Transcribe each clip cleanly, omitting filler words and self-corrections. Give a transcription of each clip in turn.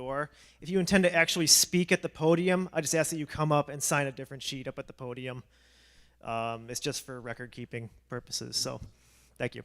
door. If you intend to actually speak at the podium, I just ask that you come up and sign a different sheet up at the podium. It's just for record keeping purposes. So, thank you.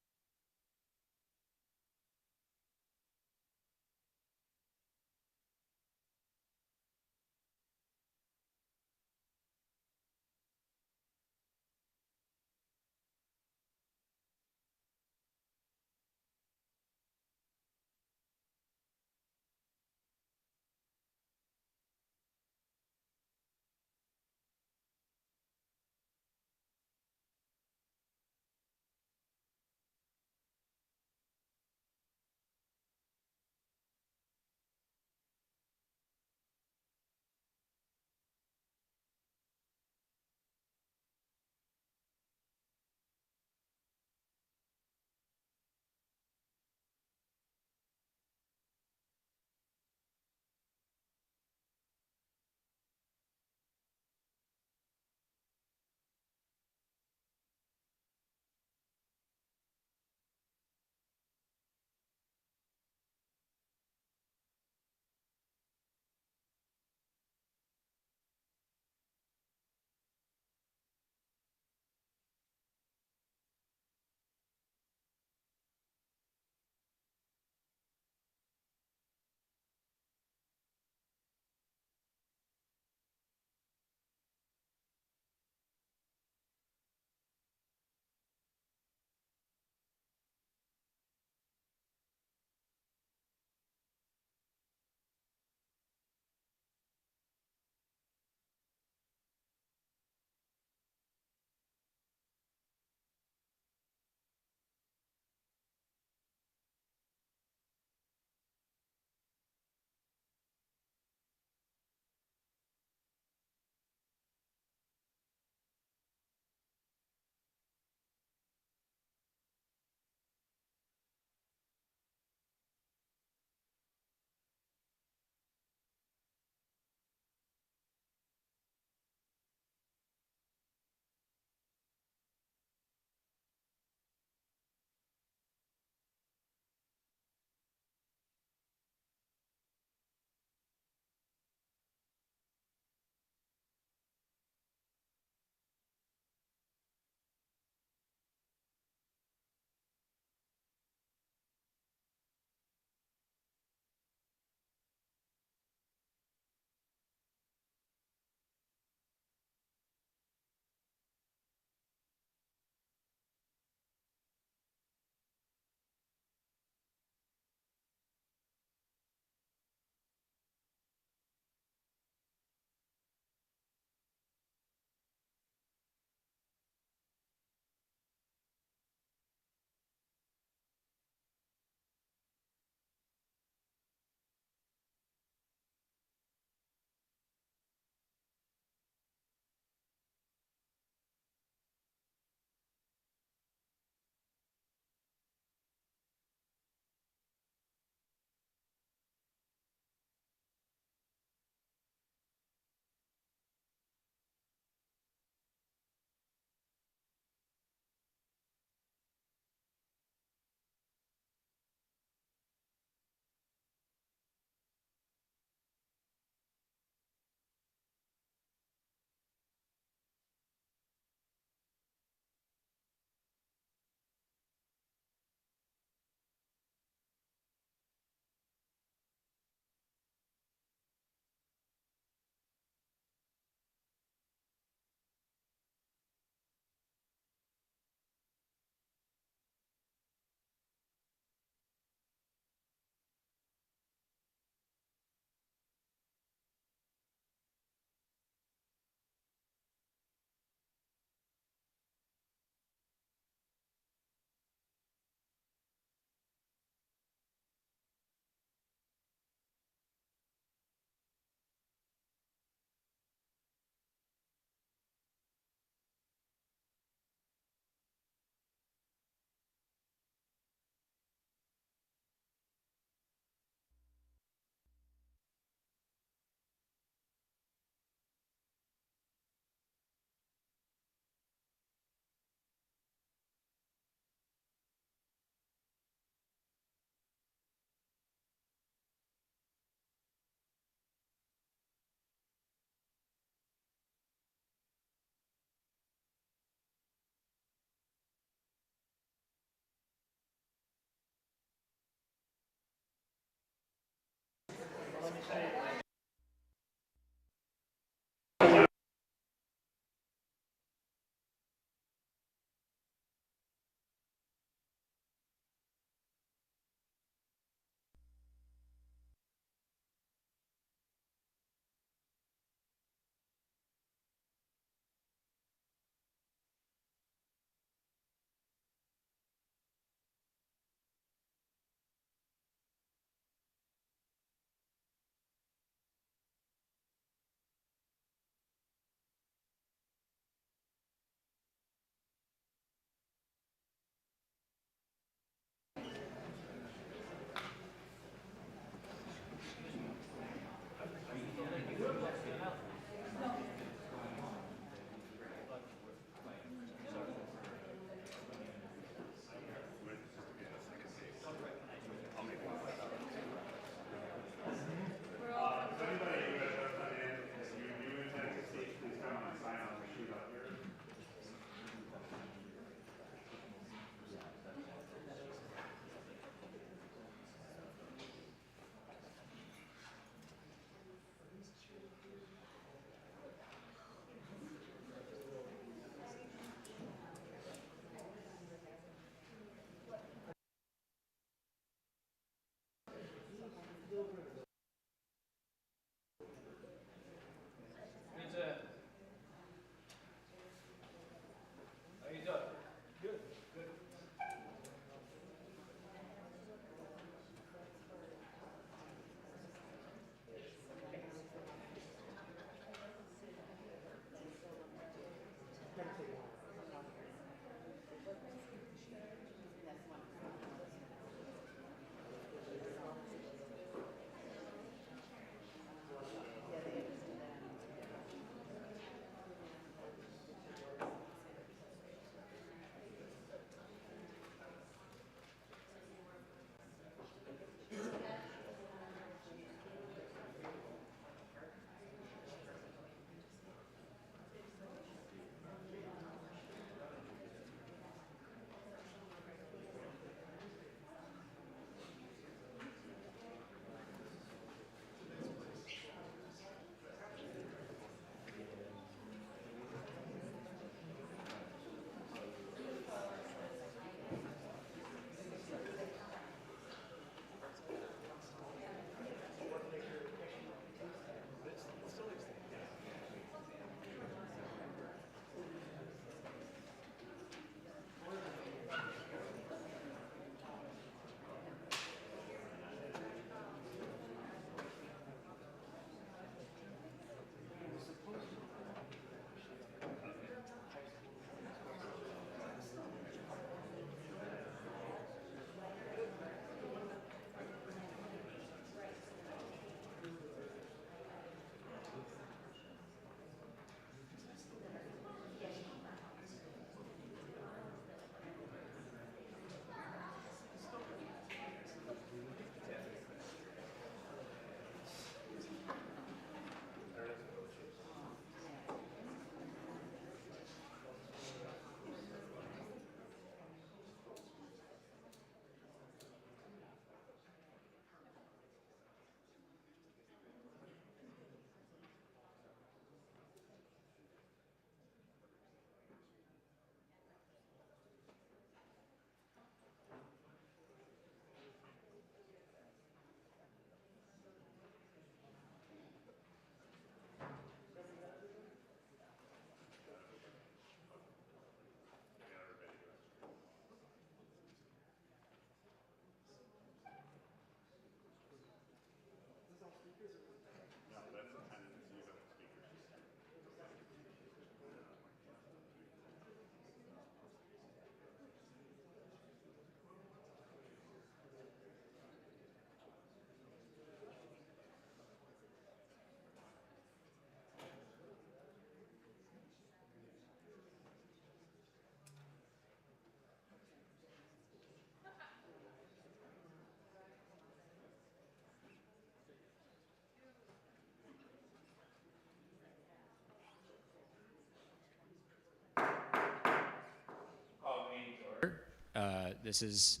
This is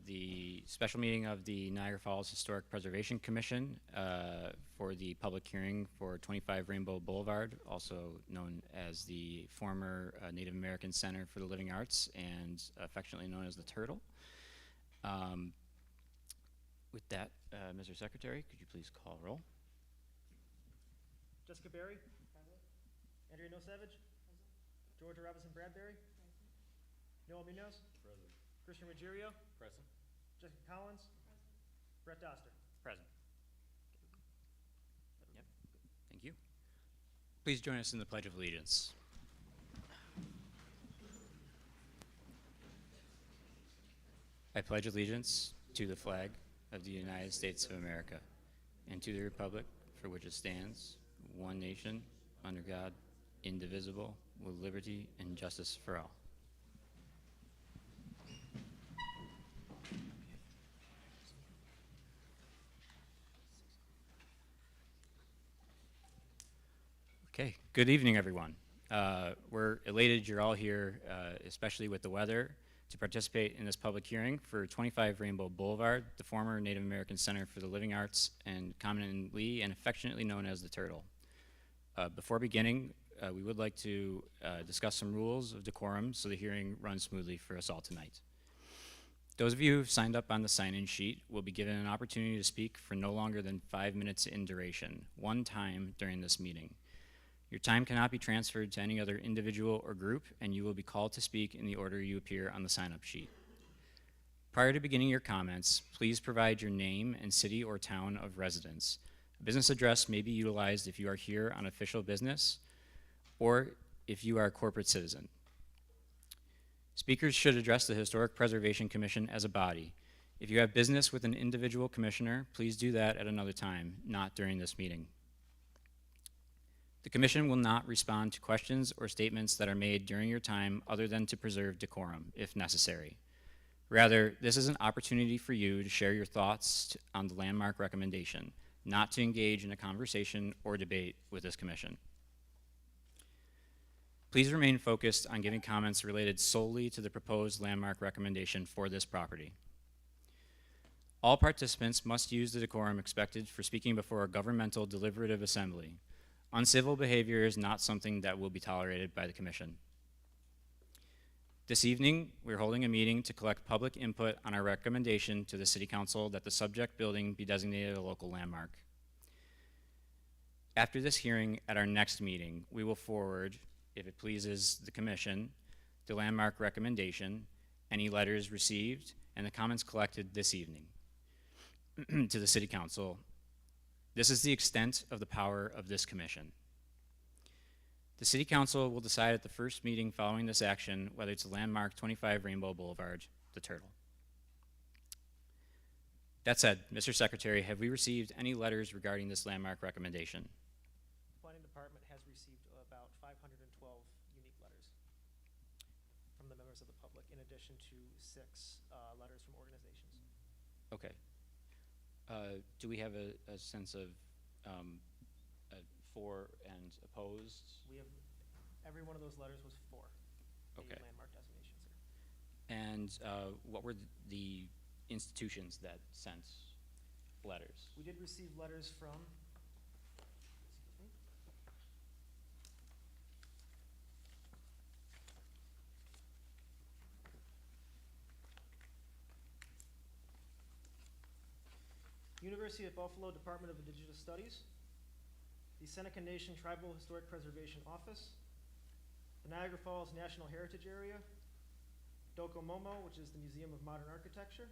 the special meeting of the Niagara Falls Historic Preservation Commission for the public hearing for 25 Rainbow Boulevard, also known as the former Native American Center for the Living Arts and affectionately known as the Turtle. With that, Mr. Secretary, could you please call roll? Jessica Berry. Present. Andrea No Savage. Present. Georgia Robinson Bradbury. Present. Noah Munoz. Present. Christian Ruggiero. Present. Jessica Collins. Present. Brett Doster. Present. Yep. Thank you. Please join us in the Pledge of Allegiance. I pledge allegiance to the flag of the United States of America and to the republic for which it stands, one nation, under God, indivisible, with liberty and justice for all. Okay, good evening, everyone. We're elated you're all here, especially with the weather, to participate in this public hearing for 25 Rainbow Boulevard, the former Native American Center for the Living Arts, and commonly and affectionately known as the Turtle. Before beginning, we would like to discuss some rules of decorum so the hearing runs smoothly for us all tonight. Those of you who've signed up on the sign-in sheet will be given an opportunity to speak for no longer than 5 minutes in duration, one time during this meeting. Your time cannot be transferred to any other individual or group, and you will be called to speak in the order you appear on the sign-up sheet. Prior to beginning your comments, please provide your name and city or town of residence. A business address may be utilized if you are here on official business or if you are a corporate citizen. Speakers should address the Historic Preservation Commission as a body. If you have business with an individual commissioner, please do that at another time, not during this meeting. The Commission will not respond to questions or statements that are made during your time other than to preserve decorum, if necessary. Rather, this is an opportunity for you to share your thoughts on the landmark recommendation, not to engage in a conversation or debate with this Commission. Please remain focused on giving comments related solely to the proposed landmark recommendation for this property. All participants must use the decorum expected for speaking before a governmental deliberative assembly. Uncivil behavior is not something that will be tolerated by the Commission. This evening, we're holding a meeting to collect public input on our recommendation to the City Council that the subject building be designated a local landmark. After this hearing, at our next meeting, we will forward, if it pleases the Commission, the landmark recommendation, any letters received, and the comments collected this evening to the City Council. This is the extent of the power of this Commission. The City Council will decide at the first meeting following this action whether it's a landmark 25 Rainbow Boulevard, the Turtle. That said, Mr. Secretary, have we received any letters regarding this landmark recommendation? The Planning Department has received about 512 unique letters from the members of the public, in addition to 6 letters from organizations. Okay. Do we have a sense of for and opposed? We have, every one of those letters was for Okay. the landmark designation, sir. And what were the institutions that sent letters? We did receive letters from, excuse me, University of Buffalo Department of Indigenous Studies, the Seneca Nation Tribal Historic Preservation Office, the Niagara Falls National Heritage Area, Docomomo, which is the Museum of Modern Architecture,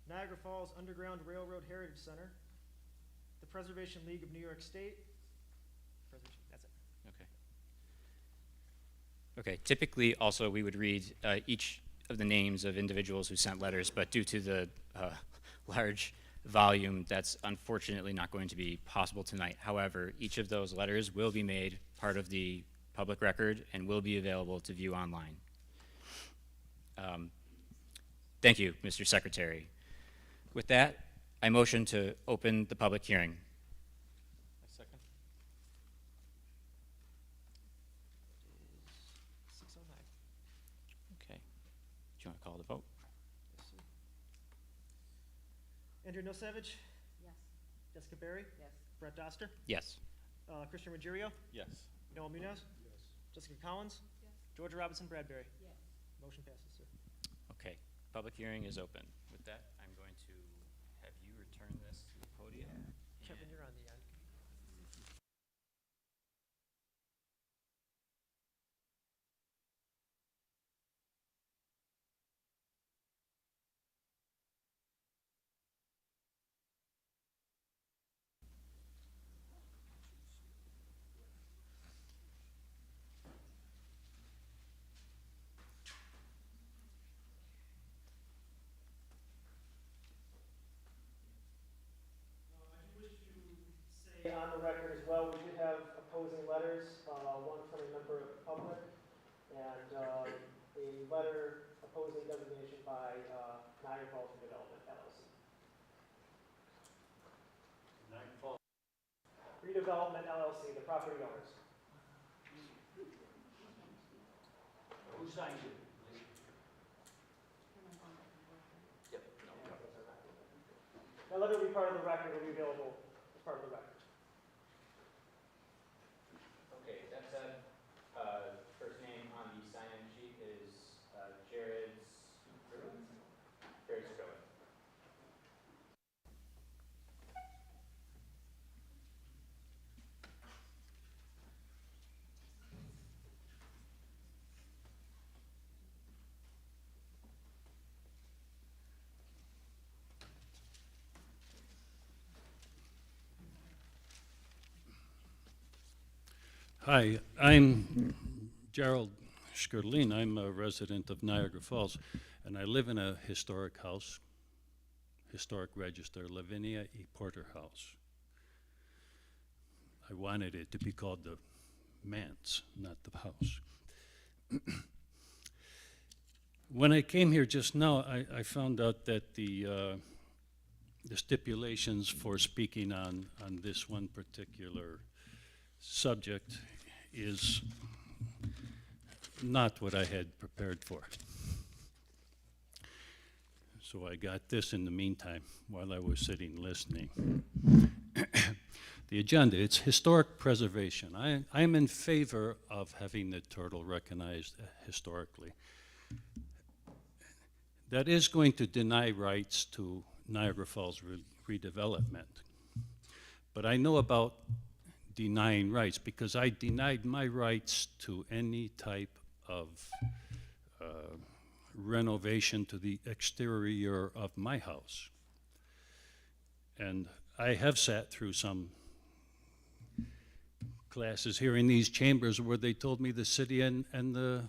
Niagara Falls Underground Railroad Heritage Center, the Preservation League of New York State. That's it. Okay. Okay, typically also we would read each of the names of individuals who sent letters, but due to the large volume, that's unfortunately not going to be possible tonight. However, each of those letters will be made part of the public record and will be available to view online. Thank you, Mr. Secretary. With that, I motion to open the public hearing. I second. 6:09. Okay. Do you want to call the Andrew Nosevich, Yes. Jessica Berry, Yes. Brett Doster, Yes. Christian Ruggiero, Yes. Noel Munoz, Jessica Collins, Yes. Georgia Robinson Bradbury. Yes. Motion passes, sir. Okay, public hearing is open. With that, I'm going to have you return this to the podium. Kevin, and- you're on the end. Say on the record as well, we did have opposing letters, one from a member of the public, and a letter opposing designation by Niagara Falls Redevelopment LLC. Redevelopment LLC, the property owners. Who signed it? That letter will be part of the record, will be available as part of the record. Okay, that said, first name on the sign-in sheet is Jared Skruen? Jared Skruen. Hi, I'm Gerald Skurlin. I'm a resident of Niagara Falls, and I live in a historic house, historic register, Lavinia E. Porter House. I wanted it to be called the Manse, not the house. When I came here just now, I found out that the stipulations for speaking on this one particular subject is not what I had prepared for. So I got this in the meantime while I was sitting listening. The agenda, it's historic preservation. I'm in favor of having the turtle recognized historically. That is going to deny rights to Niagara Falls redevelopment. But I know about denying rights because I denied my rights to any type of renovation to the exterior of my house. And I have sat through some classes here in these chambers where they told me the city and the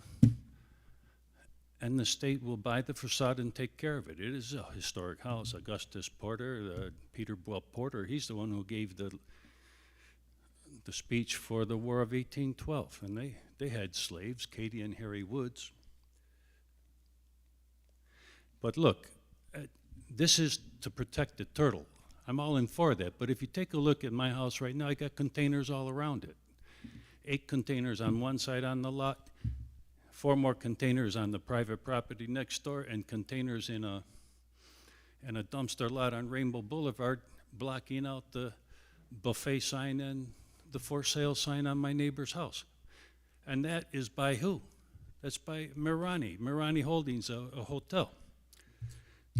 state will buy the facade and take care of it. It is a historic house. Augustus Porter, Peter Buell Porter, he's the one who gave the speech for the War of 1812, and they had slaves, Katie and Harry Woods. But look, this is to protect the turtle. I'm all in for that, but if you take a look at my house right now, I got containers all around it. 8 containers on one side on the lot, 4 more containers on the private property next door, and containers in a dumpster lot on Rainbow Boulevard, blocking out the buffet sign and the for sale sign on my neighbor's house. And that is by who? That's by Mirani Holdings, a hotel.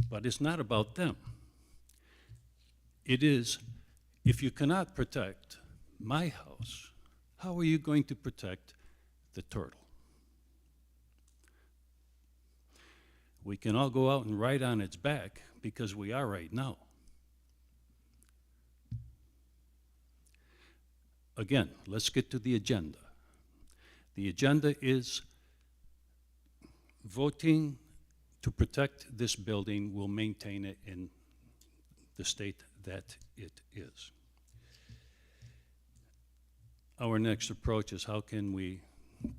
But it's not about them. It is, if you cannot protect my house, how are you going to protect the turtle? We can all go out and ride on its back because we are right now. Again, let's get to the agenda. The agenda is voting to protect this building, will maintain it in the state that it is. Our next approach is how can we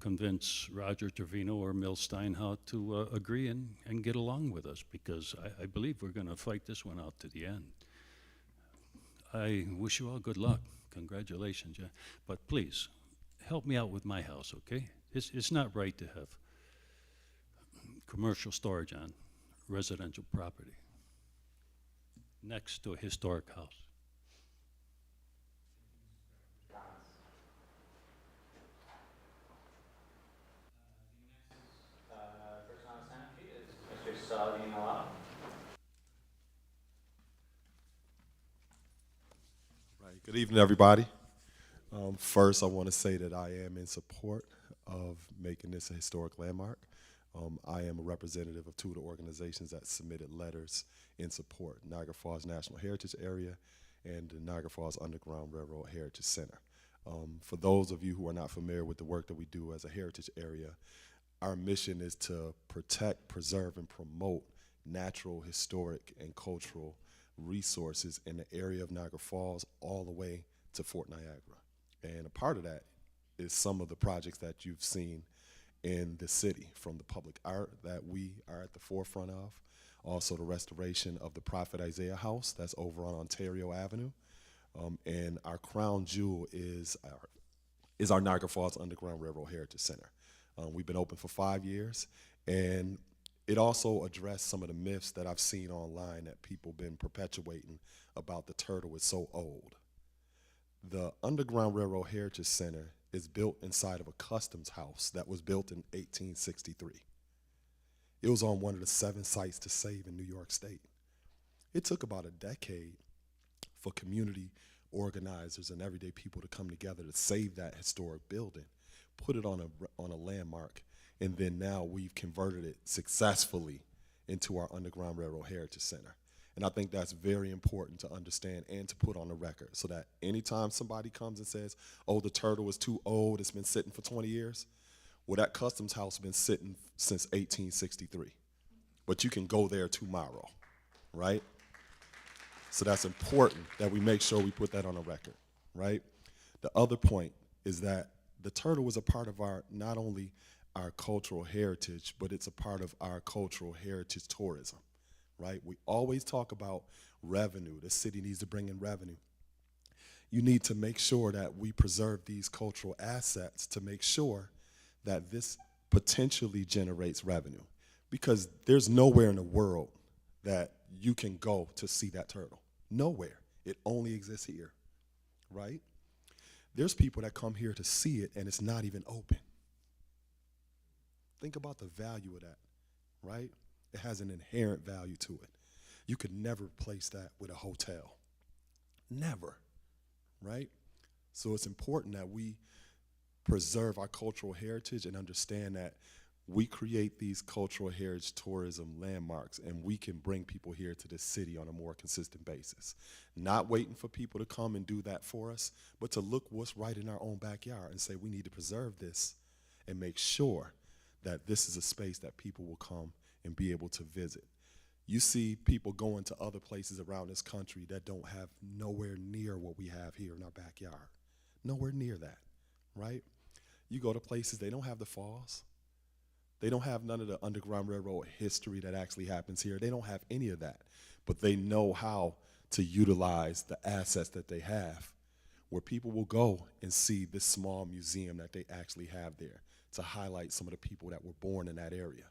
convince Roger Trevino or Mill Steinhout to agree and get along with us, because I believe we're going to fight this one out to the end. I wish you all good luck. Congratulations. Yeah. But please, help me out with my house, okay? It's not right to have commercial storage on residential property. next to a historic house. Person on the sign-up sheet is Mr. Saladin Alal. Right. Good evening, everybody. First, I want to say that I am in support of making this a historic landmark. I am a representative of two of the organizations that submitted letters in support, Niagara Falls National Heritage Area and the Niagara Falls Underground Railroad Heritage Center. For those of you who are not familiar with the work that we do as a heritage area, our mission is to protect, preserve, and promote natural, historic, and cultural resources in the area of Niagara Falls all the way to Fort Niagara. And a part of that is some of the projects that you've seen in the city, from the public art that we are at the forefront of, also the restoration of the Prophet Isaiah House that's over on Ontario Avenue, and our crown jewel is our Niagara Falls Underground Railroad Heritage Center. We've been open for 5 years, and it also addressed some of the myths that I've seen online that people been perpetuating about the turtle is so old. The Underground Railroad Heritage Center is built inside of a customs house that was built in 1863. It was on one of the 7 sites to save in New York State. It took about a decade for community organizers and everyday people to come together to save that historic building, put it on a landmark, and then now we've converted it successfully into our Underground Railroad Heritage Center. And I think that's very important to understand and to put on the record, so that anytime somebody comes and says, oh, the turtle is too old, it's been sitting for 20 years, well, that customs house has been sitting since 1863. But you can go there tomorrow, right? So that's important that we make sure we put that on the record, right? The other point is that the turtle is a part of not only our cultural heritage, but it's a part of our cultural heritage tourism, right? We always talk about revenue. The city needs to bring in revenue. You need to make sure that we preserve these cultural assets to make sure that this potentially generates revenue, because there's nowhere in the world that you can go to see that turtle. Nowhere. It only exists here, right? There's people that come here to see it and it's not even open. Think about the value of that, right? It has an inherent value to it. You could never replace that with a hotel. Never, right? So it's important that we preserve our cultural heritage and understand that we create these cultural heritage tourism landmarks, and we can bring people here to this city on a more consistent basis. Not waiting for people to come and do that for us, but to look what's right in our own backyard and say we need to preserve this and make sure that this is a space that people will come and be able to visit. You see people going to other places around this country that don't have nowhere near what we have here in our backyard. Nowhere near that, right? You go to places, they don't have the falls. They don't have none of the Underground Railroad history that actually happens here. They don't have any of that, but they know how to utilize the assets that they have, where people will go and see this small museum that they actually have there to highlight some of the people that were born in that area.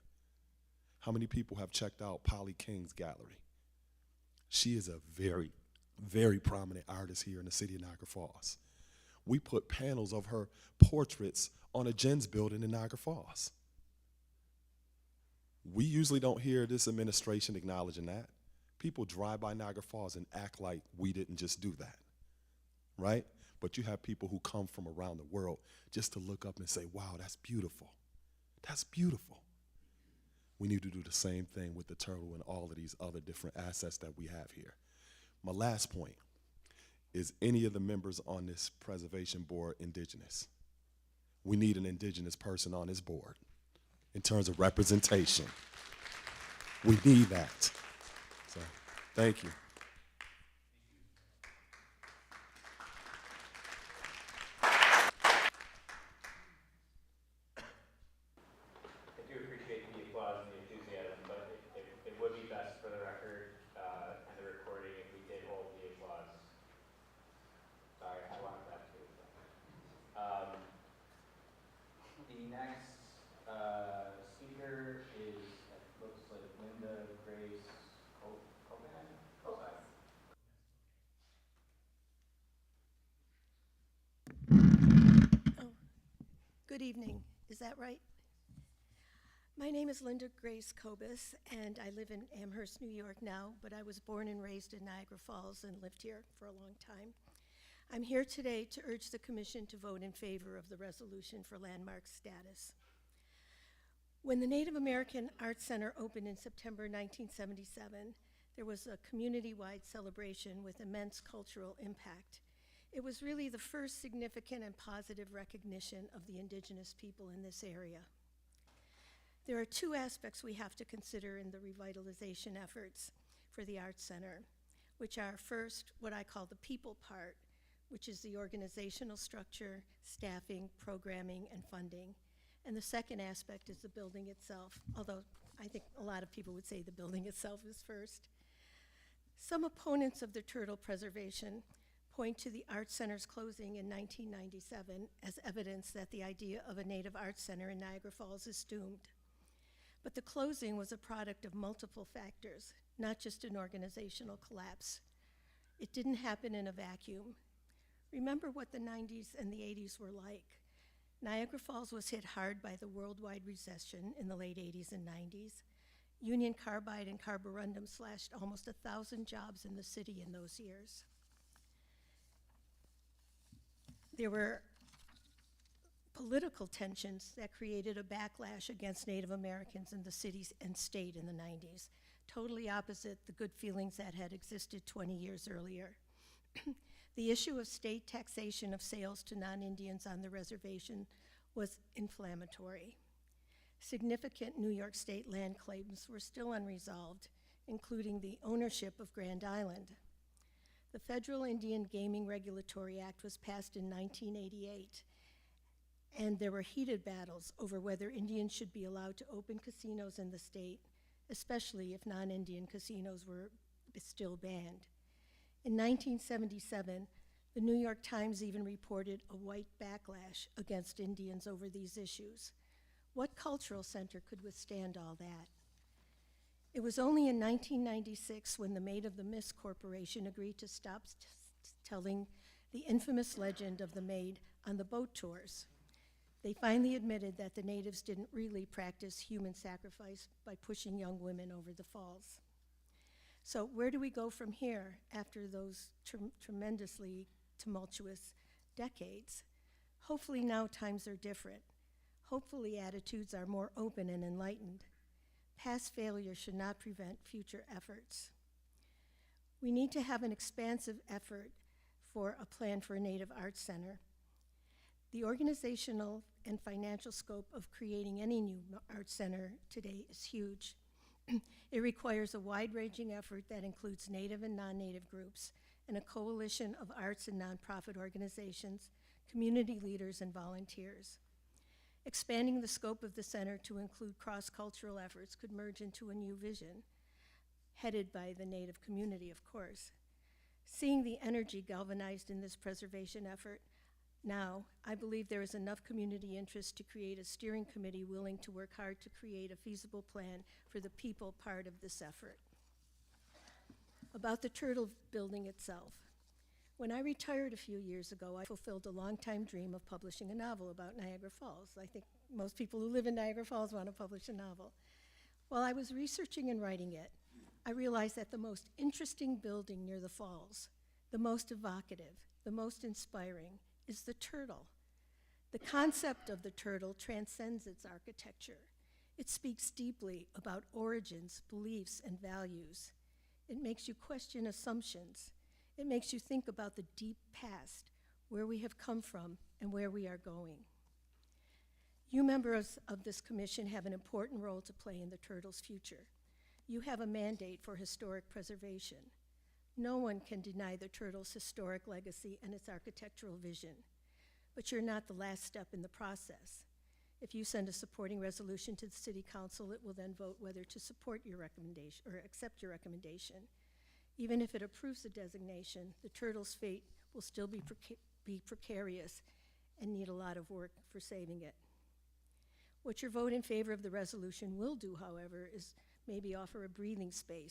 How many people have checked out Polly King's gallery? She is a very, very prominent artist here in the city of Niagara Falls. We put panels of her portraits on a Jens building in Niagara Falls. We usually don't hear this administration acknowledging that. People drive by Niagara Falls and act like we didn't just do that, right? But you have people who come from around the world just to look up and say, wow, that's beautiful. That's beautiful. We need to do the same thing with the turtle and all of these other different assets that we have here. My last point is, any of the members on this preservation board indigenous? We need an indigenous person on this board in terms of representation. We need that. So, thank you. I do appreciate the applause and the enthusiasm, but it would be best for the record and the recording if we did hold the applause. Sorry, I wanted that too. The next speaker is, it looks like Linda Grace Coleman. Good evening. Is that right? My name is Linda Grace Kobus, and I live in Amherst, New York now, but I was born and raised in Niagara Falls and lived here for a long time. I'm here today to urge the Commission to vote in favor of the resolution for landmark status. When the Native American Arts Center opened in September 1977, there was a community-wide celebration with immense cultural impact. It was really the first significant and positive recognition of the indigenous people in this area. There are two aspects we have to consider in the revitalization efforts for the Arts Center, which are first, what I call the people part, which is the organizational structure, staffing, programming, and funding. And the second aspect is the building itself, although I think a lot of people would say the building itself is first. Some opponents of the turtle preservation point to the Arts Center's closing in 1997 as evidence that the idea of a Native Arts Center in Niagara Falls is doomed. But the closing was a product of multiple factors, not just an organizational collapse. It didn't happen in a vacuum. Remember what the 90s and the 80s were like. Niagara Falls was hit hard by the worldwide recession in the late 80s and 90s. Union Carbide and Carborundum slashed almost 1,000 jobs in the city in those years. There were political tensions that created a backlash against Native Americans in the city and state in the 90s, totally opposite the good feelings that had existed 20 years earlier. The issue of state taxation of sales to non-Indians on the reservation was inflammatory. Significant New York State land claims were still unresolved, including the ownership of Grand Island. The Federal Indian Gaming Regulatory Act was passed in 1988, and there were heated battles over whether Indians should be allowed to open casinos in the state, especially if non-Indian casinos were still banned. In 1977, the New York Times even reported a white backlash against Indians over these issues. What cultural center could withstand all that? It was only in 1996 when the Maid of the Mist Corporation agreed to stop telling the infamous legend of the maid on the boat tours. They finally admitted that the natives didn't really practice human sacrifice by pushing young women over the falls. So where do we go from here after those tremendously tumultuous decades? Hopefully now times are different. Hopefully attitudes are more open and enlightened. Past failure should not prevent future efforts. We need to have an expansive effort for a plan for a Native Arts Center. The organizational and financial scope of creating any new arts center today is huge. It requires a wide-ranging effort that includes Native and non-Native groups and a coalition of arts and nonprofit organizations, community leaders, and volunteers. Expanding the scope of the center to include cross-cultural efforts could merge into a new vision, headed by the Native community, of course. Seeing the energy galvanized in this preservation effort, now, I believe there is enough community interest to create a steering committee willing to work hard to create a feasible plan for the people part of this effort. About the turtle building itself. When I retired a few years ago, I fulfilled a longtime dream of publishing a novel about Niagara Falls. I think most people who live in Niagara Falls want to publish a novel. While I was researching and writing it, I realized that the most interesting building near the falls, the most evocative, the most inspiring, is the turtle. The concept of the turtle transcends its architecture. It speaks deeply about origins, beliefs, and values. It makes you question assumptions. It makes you think about the deep past, where we have come from, and where we are going. You members of this commission have an important role to play in the turtle's future. You have a mandate for historic preservation. No one can deny the turtle's historic legacy and its architectural vision, but you're not the last step in the process. If you send a supporting resolution to the City Council, it will then vote whether to support your recommendation or accept your recommendation. Even if it approves the designation, the turtle's fate will still be precarious and need a lot of work for saving it. What your vote in favor of the resolution will do, however, is maybe offer a breathing space